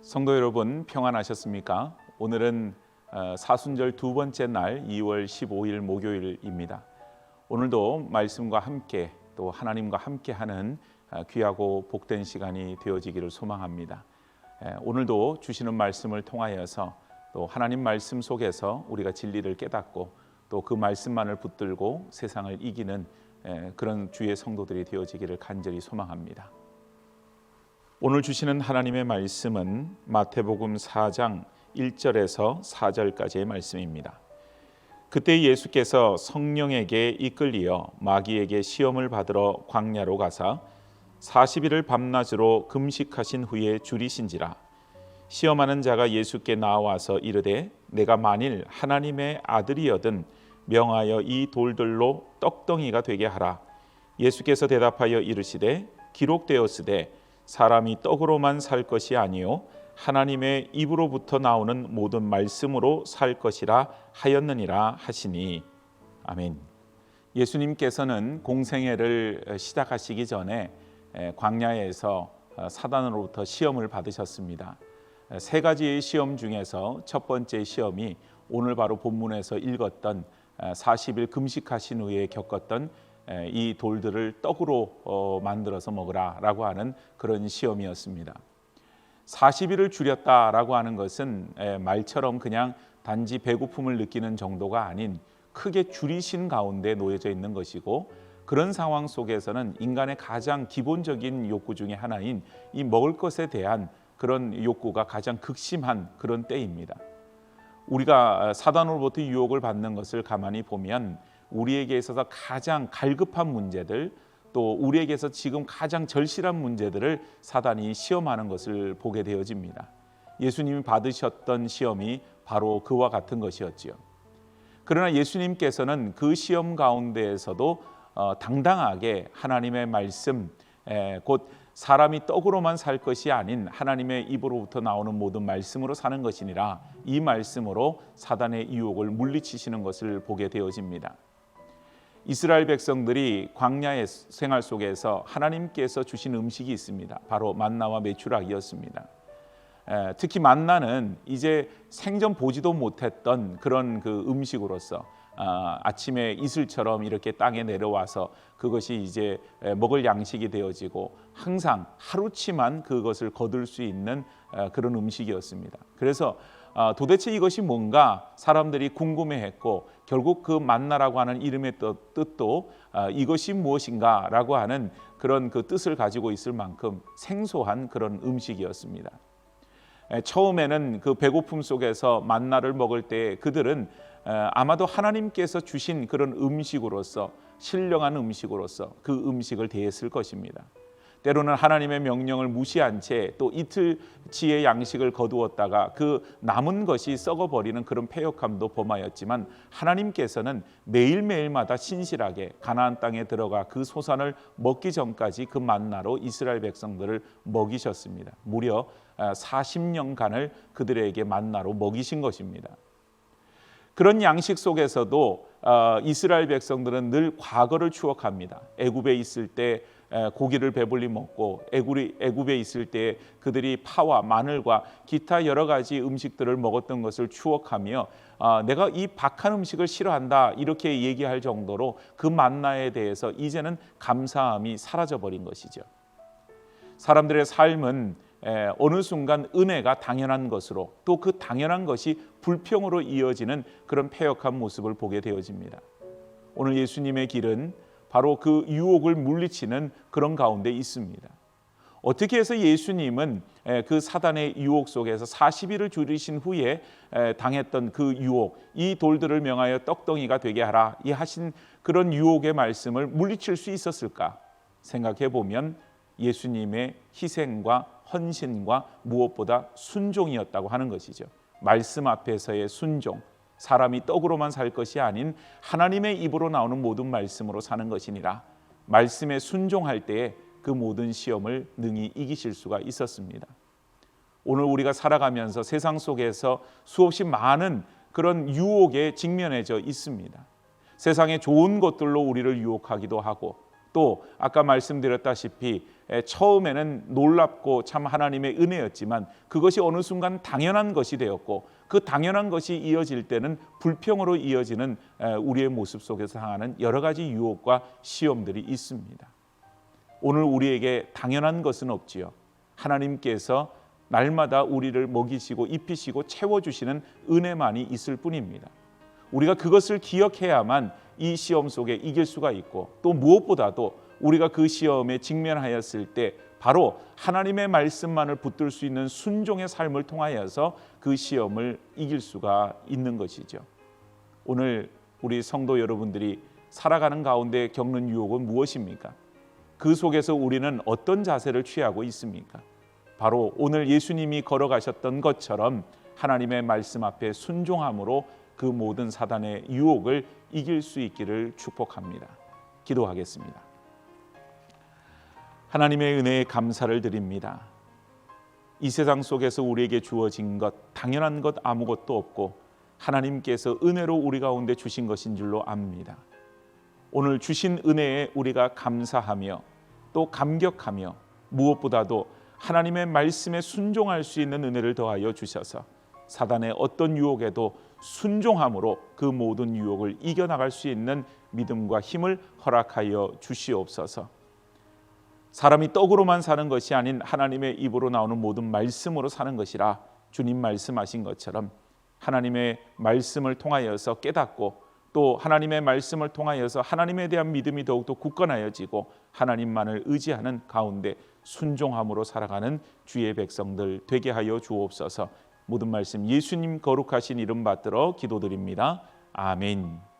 성도 여러분 평안하셨습니까? 오늘은 사순절 두 번째 날 2월 15일 목요일입니다. 오늘도 말씀과 함께 또 하나님과 함께하는 귀하고 복된 시간이 되어지기를 소망합니다. 오늘도 주시는 말씀을 통하여서 또 하나님 말씀 속에서 우리가 진리를 깨닫고 또 그 말씀만을 붙들고 세상을 이기는 그런 주의 성도들이 되어지기를 간절히 소망합니다. 오늘 주시는 하나님의 말씀은 마태복음 4장 1절에서 4절까지의 말씀입니다. 그때 예수께서 성령에게 이끌리어 마귀에게 시험을 받으러 광야로 가사 40일을 밤낮으로 금식하신 후에 줄이신지라. 시험하는 자가 예수께 나와서 이르되 내가 만일 하나님의 아들이여든 명하여 이 돌들로 떡덩이가 되게 하라. 예수께서 대답하여 이르시되 기록되었으되 사람이 떡으로만 살 것이 아니요 하나님의 입으로부터 나오는 모든 말씀으로 살 것이라 하였느니라 하시니. 아멘. 예수님께서는 공생애를 시작하시기 전에 광야에서 사단으로부터 시험을 받으셨습니다. 세 가지의 시험 중에서 첫 번째 시험이 오늘 바로 본문에서 읽었던 40일 금식하신 후에 겪었던 이 돌들을 떡으로 만들어서 먹으라라고 하는 그런 시험이었습니다. 40일을 줄였다라고 하는 것은 말처럼 그냥 단지 배고픔을 느끼는 정도가 아닌 크게 줄이신 가운데 놓여져 있는 것이고, 그런 상황 속에서는 인간의 가장 기본적인 욕구 중에 하나인 이 먹을 것에 대한 그런 욕구가 가장 극심한 그런 때입니다. 우리가 사단으로부터 유혹을 받는 것을 가만히 보면 우리에게 있어서 가장 갈급한 문제들, 또 우리에게서 지금 가장 절실한 문제들을 사단이 시험하는 것을 보게 되어집니다. 예수님이 받으셨던 시험이 바로 그와 같은 것이었지요. 그러나 예수님께서는 그 시험 가운데에서도 당당하게 하나님의 말씀, 곧 사람이 떡으로만 살 것이 아닌 하나님의 입으로부터 나오는 모든 말씀으로 사는 것이니라, 이 말씀으로 사단의 유혹을 물리치시는 것을 보게 되어집니다. 이스라엘 백성들이 광야의 생활 속에서 하나님께서 주신 음식이 있습니다. 바로 만나와 메추락이었습니다. 특히 만나는 이제 생전 보지도 못했던 그런 그 음식으로서 아침에 이슬처럼 이렇게 땅에 내려와서 그것이 이제 먹을 양식이 되어지고 항상 하루치만 그것을 거둘 수 있는 그런 음식이었습니다. 그래서 도대체 이것이 뭔가 사람들이 궁금해했고, 결국 그 만나라고 하는 이름의 뜻도 이것이 무엇인가 라고 하는 그런 그 뜻을 가지고 있을 만큼 생소한 그런 음식이었습니다. 처음에는 그 배고픔 속에서 만나를 먹을 때 그들은 아마도 하나님께서 주신 그런 음식으로서, 신령한 음식으로서 그 음식을 대했을 것입니다. 때로는 하나님의 명령을 무시한 채 또 이틀치의 양식을 거두었다가 그 남은 것이 썩어버리는 그런 패역함도 범하였지만, 하나님께서는 매일매일마다 신실하게 가나안 땅에 들어가 그 소산을 먹기 전까지 그 만나로 이스라엘 백성들을 먹이셨습니다. 무려 40년간을 그들에게 만나로 먹이신 것입니다. 그런 양식 속에서도 이스라엘 백성들은 늘 과거를 추억합니다. 애굽에 있을 때 고기를 배불리 먹고, 애굽에 있을 때 그들이 파와 마늘과 기타 여러 가지 음식들을 먹었던 것을 추억하며 내가 이 박한 음식을 싫어한다 이렇게 얘기할 정도로 그 만나에 대해서 이제는 감사함이 사라져버린 것이죠. 사람들의 삶은 어느 순간 은혜가 당연한 것으로, 또 그 당연한 것이 불평으로 이어지는 그런 패역한 모습을 보게 되어집니다. 오늘 예수님의 길은 바로 그 유혹을 물리치는 그런 가운데 있습니다. 어떻게 해서 예수님은 그 사단의 유혹 속에서 40일을 줄이신 후에 당했던 그 유혹, 이 돌들을 명하여 떡덩이가 되게 하라, 이 하신 그런 유혹의 말씀을 물리칠 수 있었을까 생각해 보면 예수님의 희생과 헌신과 무엇보다 순종이었다고 하는 것이죠. 말씀 앞에서의 순종, 사람이 떡으로만 살 것이 아닌 하나님의 입으로 나오는 모든 말씀으로 사는 것이니라. 말씀에 순종할 때에 그 모든 시험을 능히 이기실 수가 있었습니다. 오늘 우리가 살아가면서 세상 속에서 수없이 많은 그런 유혹에 직면해져 있습니다. 세상의 좋은 것들로 우리를 유혹하기도 하고, 또 아까 말씀드렸다시피 처음에는 놀랍고 참 하나님의 은혜였지만 그것이 어느 순간 당연한 것이 되었고 그 당연한 것이 이어질 때는 불평으로 이어지는 우리의 모습 속에서 당하는 여러 가지 유혹과 시험들이 있습니다. 오늘 우리에게 당연한 것은 없지요. 하나님께서 날마다 우리를 먹이시고 입히시고 채워주시는 은혜만이 있을 뿐입니다. 우리가 그것을 기억해야만 이 시험 속에 이길 수가 있고 또 무엇보다도 우리가 그 시험에 직면하였을 때 바로 하나님의 말씀만을 붙들 수 있는 순종의 삶을 통하여서 그 시험을 이길 수가 있는 것이죠. 오늘 우리 성도 여러분들이 살아가는 가운데 겪는 유혹은 무엇입니까? 그 속에서 우리는 어떤 자세를 취하고 있습니까? 바로 오늘 예수님이 걸어가셨던 것처럼 하나님의 말씀 앞에 순종함으로 그 모든 사단의 유혹을 이길 수 있기를 축복합니다. 기도하겠습니다. 하나님의 은혜에 감사를 드립니다. 이 세상 속에서 우리에게 주어진 것, 당연한 것 아무것도 없고 하나님께서 은혜로 우리 가운데 주신 것인 줄로 압니다. 오늘 주신 은혜에 우리가 감사하며 또 감격하며 무엇보다도 하나님의 말씀에 순종할 수 있는 은혜를 더하여 주셔서 사단의 어떤 유혹에도 순종함으로 그 모든 유혹을 이겨나갈 수 있는 믿음과 힘을 허락하여 주시옵소서. 사람이 떡으로만 사는 것이 아닌 하나님의 입으로 나오는 모든 말씀으로 사는 것이라 주님 말씀하신 것처럼 하나님의 말씀을 통하여서 깨닫고 또 하나님의 말씀을 통하여서 하나님에 대한 믿음이 더욱더 굳건하여지고 하나님만을 의지하는 가운데 순종함으로 살아가는 주의 백성들 되게 하여 주옵소서. 모든 말씀 예수님 거룩하신 이름 받들어 기도드립니다. 아멘.